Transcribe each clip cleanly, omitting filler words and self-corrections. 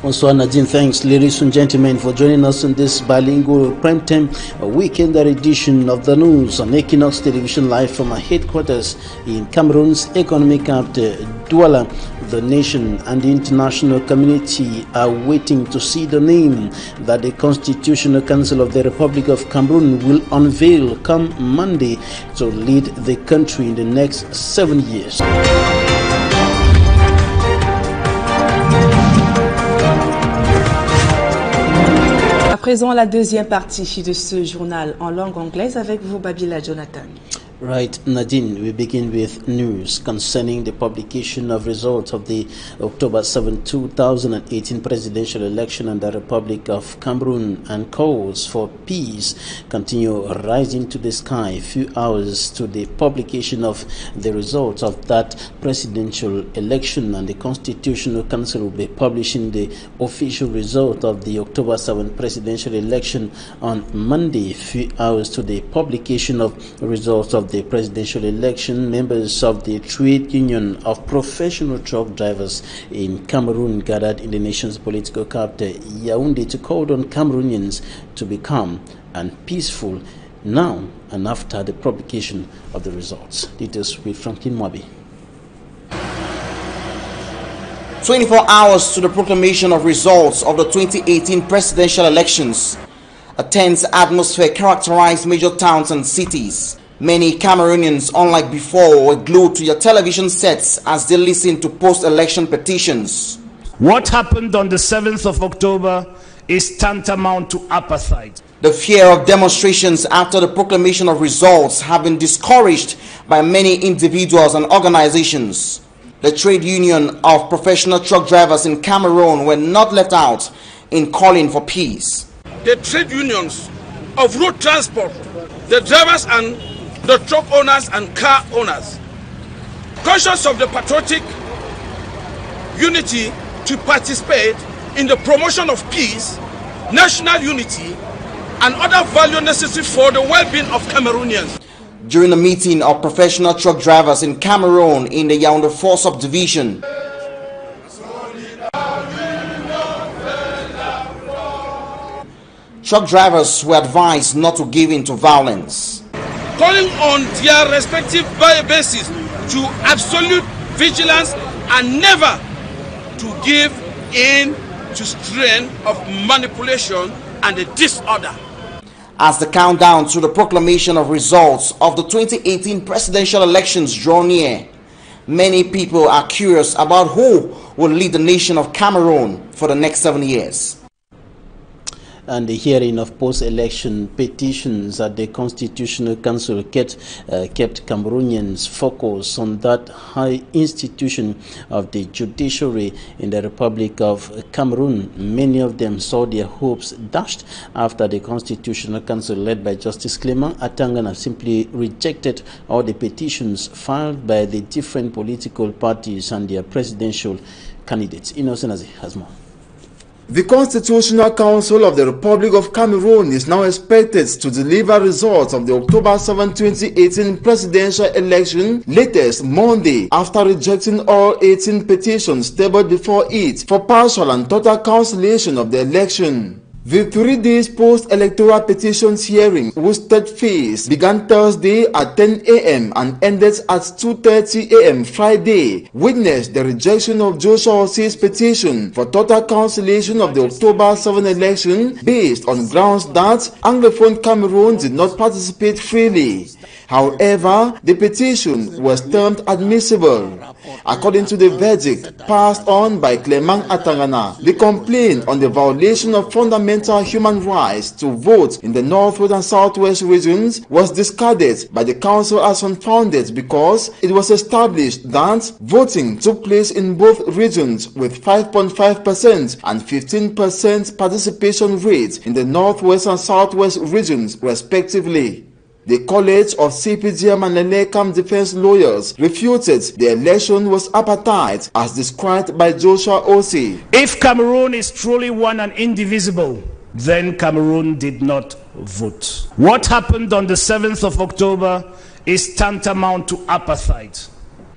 Bonsoir Nadine, thanks ladies and gentlemen for joining us in this bilingual primetime weekend edition of the news on Equinoxe Television live from our headquarters in Cameroon's economic capital, Douala. The nation and the international community are waiting to see the name that the Constitutional Council of the Republic of Cameroon will unveil come Monday to lead the country in the next 7 years. À présent, la deuxième partie de ce journal en langue anglaise avec vous, Babila Jonathan. Right, Nadine, we begin with news concerning the publication of results of the October 7, 2018 presidential election in the Republic of Cameroon, and calls for peace continue rising to the sky a few hours to the publication of the results of that presidential election, and the Constitutional Council will be publishing the official result of the October 7 presidential election on Monday, a few hours to the publication of results of the presidential election. Members of the Trade Union of Professional Truck Drivers in Cameroon gathered in the nation's political capital, Yaoundé, to call on Cameroonians to be calm and peaceful now and after the publication of the results. Details with Franklin Mwabi. 24 hours to the proclamation of results of the 2018 presidential elections. A tense atmosphere characterized major towns and cities. Many Cameroonians, unlike before, were glued to their television sets as they listened to post-election petitions. What happened on the 7th of October is tantamount to apartheid. The fear of demonstrations after the proclamation of results have been discouraged by many individuals and organizations. The Trade Union of Professional Truck Drivers in Cameroon were not left out in calling for peace. The trade unions of road transport, the drivers and the truck owners and car owners, conscious of the patriotic unity to participate in the promotion of peace, national unity, and other values necessary for the well-being of Cameroonians. During a meeting of professional truck drivers in Cameroon in the Yaoundé 4 subdivision, truck drivers were advised not to give in to violence, calling on their respective bases to absolute vigilance and never to give in to strain of manipulation and disorder. As the countdown to the proclamation of results of the 2018 presidential elections draw near, many people are curious about who will lead the nation of Cameroon for the next 7 years. And the hearing of post-election petitions at the Constitutional Council kept Cameroonians focused on that high institution of the judiciary in the Republic of Cameroon. Many of them saw their hopes dashed after the Constitutional Council, led by Justice Clement Atangana, simply rejected all the petitions filed by the different political parties and their presidential candidates. Innocent has more. The Constitutional Council of the Republic of Cameroon is now expected to deliver results of the October 7, 2018 presidential election latest Monday, after rejecting all 18 petitions tabled before it for partial and total cancellation of the election. The 3 days post-electoral petitions hearing, whose third phase began Thursday at 10 a.m. and ended at 2:30 a.m. Friday, witnessed the rejection of Joshua Ossie's petition for total cancellation of the October 7 election based on grounds that Anglophone Cameroon did not participate freely. However, the petition was termed admissible. According to the verdict passed on by Clement Atangana, the complaint on the violation of fundamental human rights to vote in the Northwest and Southwest regions was discarded by the Council as unfounded because it was established that voting took place in both regions with 5.5% and 15% participation rates in the Northwest and Southwest regions respectively. The College of CPDM and Elekam defense lawyers refuted the election was apartheid as described by Joshua Ossie. If Cameroon is truly one and indivisible, then Cameroon did not vote. What happened on the 7th of October is tantamount to apartheid.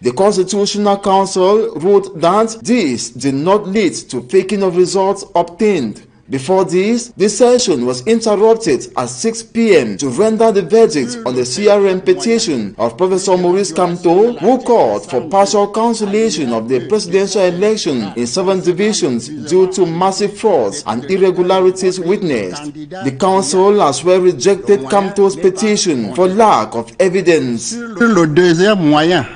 The Constitutional Council wrote that this did not lead to faking of results obtained. Before this, the session was interrupted at 6 p.m. to render the verdict on the CRM petition of Professor Maurice Kamto, who called for partial cancellation of the presidential election in 7 divisions due to massive frauds and irregularities witnessed. The council as well rejected Kamto's petition for lack of evidence. Le deuxième moyen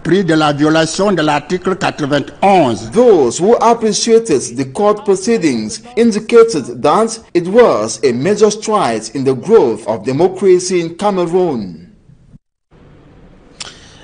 de la violation de l'article 91. Those who appreciated the court proceedings indicated that it was a major stride in the growth of democracy in Cameroon.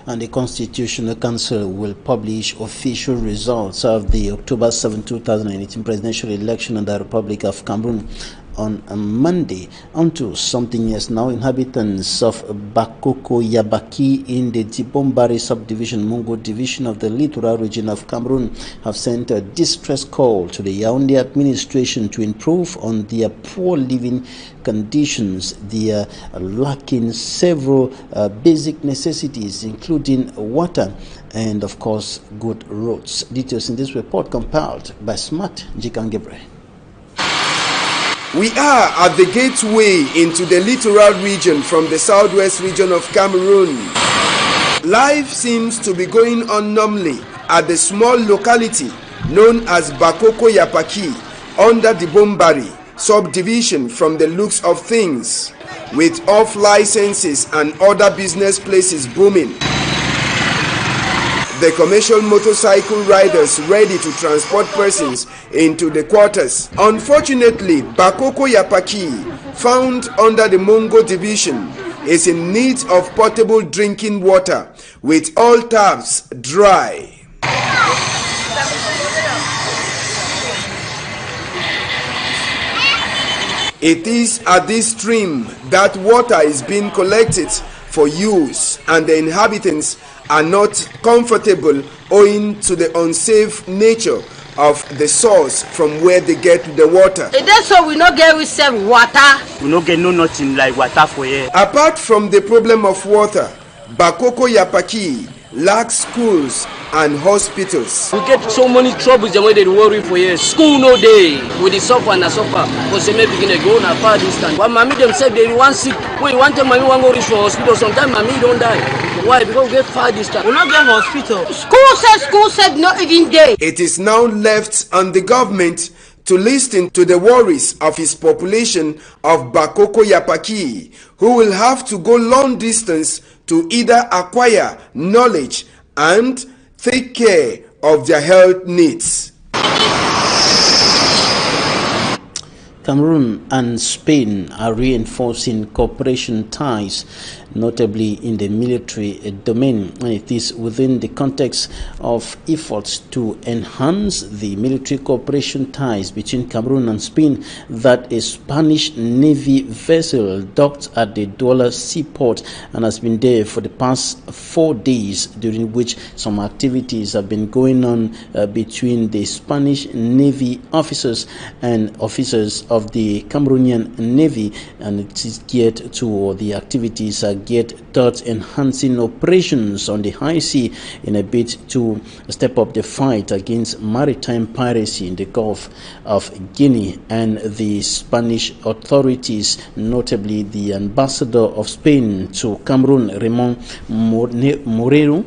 And the Constitutional Council will publish official results of the October 7, 2018 presidential election in the Republic of Cameroon on a Monday. Onto something else now. Inhabitants of Bakoko Yabaki in the Dibombari subdivision, Mungo division of the littoral region of Cameroon have sent a distress call to the Yaoundé administration to improve on their poor living conditions. They are lacking several basic necessities, including water and, of course, good roads. Details in this report compiled by Smart Jikangebre. We are at the gateway into the littoral region from the southwest region of Cameroon. Life seems to be going on normally at the small locality known as Bakoko Yapaki under the Bombari subdivision from the looks of things, with off licenses and other business places booming. The commercial motorcycle riders ready to transport persons into the quarters. Unfortunately, Bakoko Yapaki, found under the Mungo division, is in need of potable drinking water, with all taps dry. It is at this stream that water is being collected for use, and the inhabitants are not comfortable owing to the unsafe nature of the source from where they get the water. That's so we not get receive water. We not get nothing like water for here. Apart from the problem of water, Bakoko Yapaki lacks schools and hospitals. We get so many troubles the way they worry for here. School no day with the suffer and the suffer. Because they may begin to go on a far distance. When mommy them said they want sick, wait, one time mommy want to go reach for hospital. Sometimes mommy don't die. Why? Because we get far distance. We not get hospital. School said not even day. It is now left on the government to listen to the worries of his population of Bakoko Yapaki, who will have to go long distance to either acquire knowledge and take care of their health needs. Cameroon and Spain are reinforcing cooperation ties, notably in the military domain, and it is within the context of efforts to enhance the military cooperation ties between Cameroon and Spain that a Spanish Navy vessel docked at the Douala seaport and has been there for the past 4 days, during which some activities have been going on between the Spanish Navy officers and officers of the Cameroonian Navy, and it is geared to, or the activities are geared towards enhancing operations on the high sea in a bid to step up the fight against maritime piracy in the Gulf of Guinea. And the Spanish authorities, notably the ambassador of Spain to Cameroon, Ramon Moreno,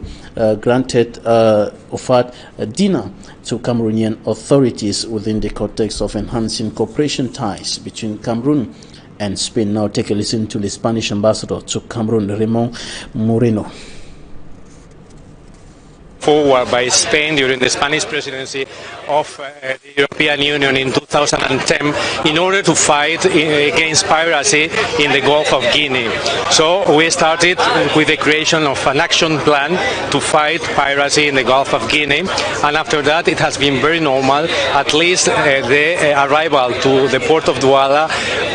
granted offered a dinner to Cameroonian authorities within the context of enhancing cooperation ties between Cameroon and Spain. Now take a listen to the Spanish ambassador to Cameroon, Ramon Moreno. Forward by Spain during the Spanish presidency of the European Union in 2010 in order to fight against piracy in the Gulf of Guinea. So we started with the creation of an action plan to fight piracy in the Gulf of Guinea, and after that it has been very normal, at least the arrival to the port of Douala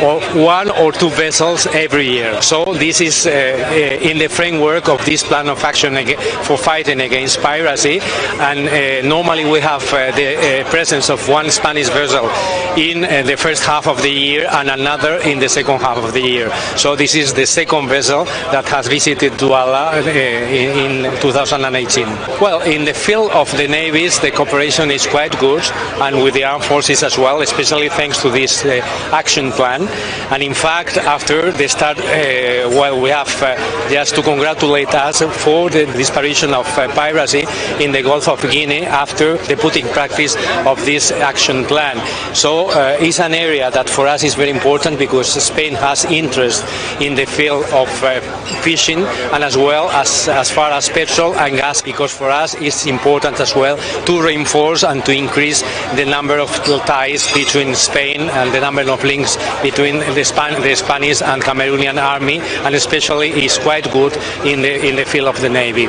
of 1 or 2 vessels every year. So this is in the framework of this plan of action for fighting against piracy, and normally we have the the presence of one Spanish vessel in the first half of the year and another in the second half of the year. So this is the second vessel that has visited Douala in 2018. Well, in the field of the navies, the cooperation is quite good, and with the armed forces as well, especially thanks to this action plan. And in fact, after the start, we have just to congratulate us for the disparition of piracy in the Gulf of Guinea after the putting practice of this action plan. So it's an area that for us is very important because Spain has interest in the field of fishing and as well as far as petrol and gas, because for us it's important as well to reinforce and to increase the number of ties between Spain and the number of links between the Spanish and Cameroonian army, and especially is quite good in the field of the navy.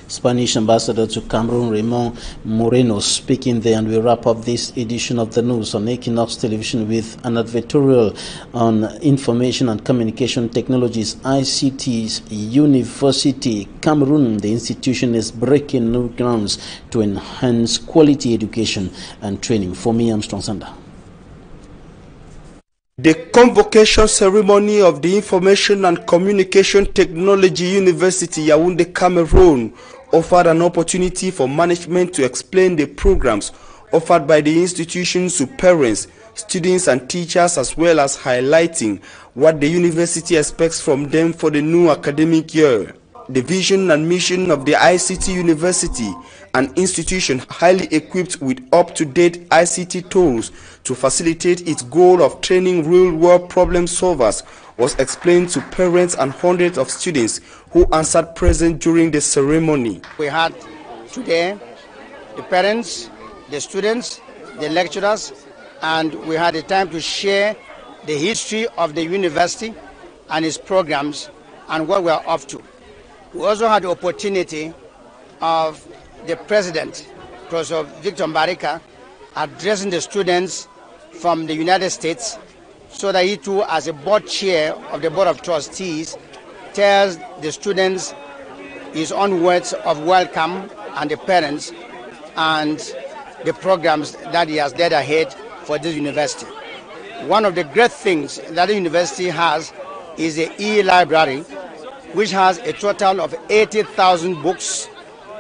Spanish Ambassador to Cameroon, Raymond Moreno, speaking there, and we wrap up this edition of the news on Equinoxe Television with an advertorial on Information and Communication Technologies, ICT's University Cameroon. The institution is breaking new grounds to enhance quality education and training. For me, Armstrong Sander. The convocation ceremony of the Information and Communication Technology University Yaoundé, Cameroon, offered an opportunity for management to explain the programs offered by the institution to parents, students and teachers, as well as highlighting what the university expects from them for the new academic year. The vision and mission of the ICT University, an institution highly equipped with up-to-date ICT tools to facilitate its goal of training real-world problem solvers, was explained to parents and hundreds of students who answered present during the ceremony. We had today the parents, the students, the lecturers, and we had a time to share the history of the university and its programs and what we are up to. We also had the opportunity of the president, Professor Victor Mbarika, addressing the students from the United States, so that he too, as a board chair of the Board of Trustees, tells the students his own words of welcome and the parents and the programs that he has led ahead for this university. One of the great things that the university has is the e-library, which has a total of 80,000 books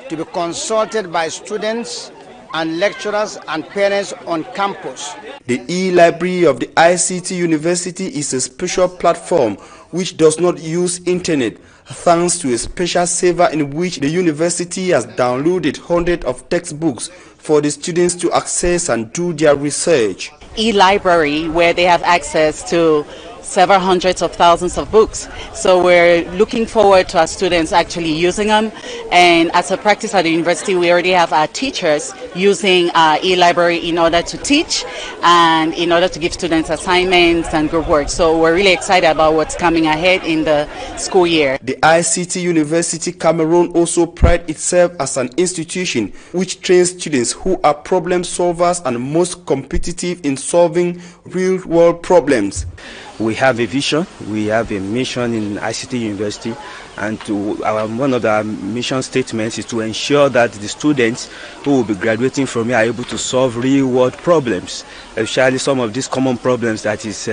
to be consulted by students and lecturers and parents on campus. The e-library of the ICT University is a special platform which does not use internet, thanks to a special server in which the university has downloaded hundreds of textbooks for the students to access and do their research. E-library, where they have access to several hundreds of thousands of books. So we're looking forward to our students actually using them. And as a practice at the university, we already have our teachers using our e-library in order to teach and in order to give students assignments and group work. So we're really excited about what's coming ahead in the school year. The ICT University Cameroon also prides itself as an institution which trains students who are problem solvers and most competitive in solving real-world problems. We have a vision, we have a mission in ICT University, and one of our mission statements is to ensure that the students who will be graduating from here are able to solve real-world problems, especially some of these common problems that is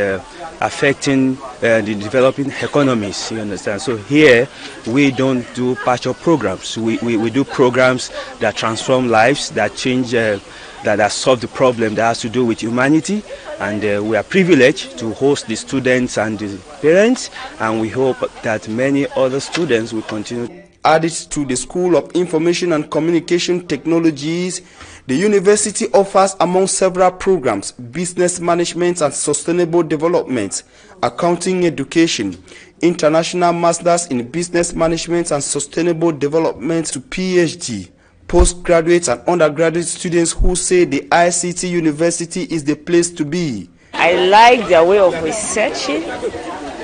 affecting the developing economies, you understand. So here we don't do partial programs, we do programs that transform lives, that change that solve the problem that has to do with humanity, and we are privileged to host the students and the parents, and we hope that many other students will continue. Added to the School of Information and Communication Technologies, the university offers, among several programs, business management and sustainable development, accounting education, international masters in business management and sustainable development to PhD, postgraduate and undergraduate students who say the ICT University is the place to be. I like their way of researching.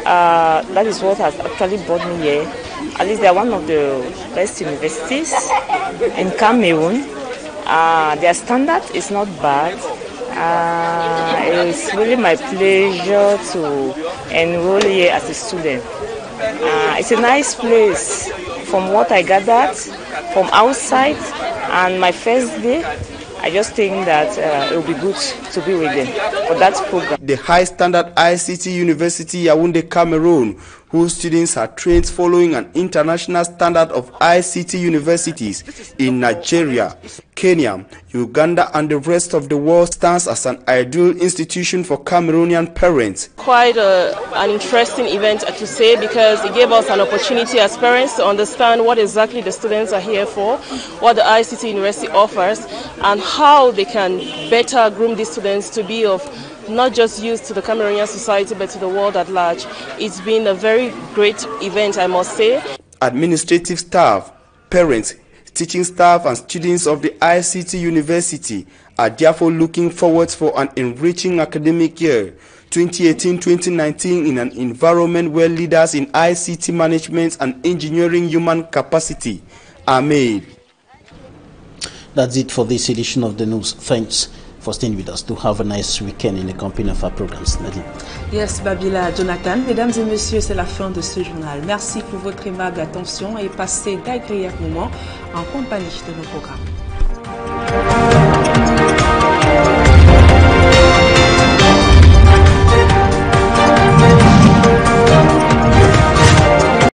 That is what has actually brought me here. At least they are one of the best universities in Cameroon. Their standard is not bad. It's really my pleasure to enroll here as a student. It's a nice place from what I gathered from outside, and my first day I just think that it will be good to be with them for that program. The High Standard ICT University Yaoundé, Cameroon, whose students are trained following an international standard of ICT universities in Nigeria, Kenya, Uganda, and the rest of the world, stands as an ideal institution for Cameroonian parents. Quite an interesting event to say, because it gave us an opportunity as parents to understand what exactly the students are here for, what the ICT University offers, and how they can better groom these students to be of not just use to the Cameroonian society but to the world at large. It's been a very great event, I must say. Administrative staff, parents, teaching staff and students of the ICT University are therefore looking forward for an enriching academic year 2018-2019 in an environment where leaders in ICT management and engineering human capacity are made. That's it for this edition of the news. Thanks for staying with us. To have a nice weekend in the company of our programs. Nadine. Yes, Babila, Jonathan. Mesdames et messieurs, c'est la fin de ce journal. Merci pour votre aimable attention et passez d'agréables moments en compagnie de nos programmes.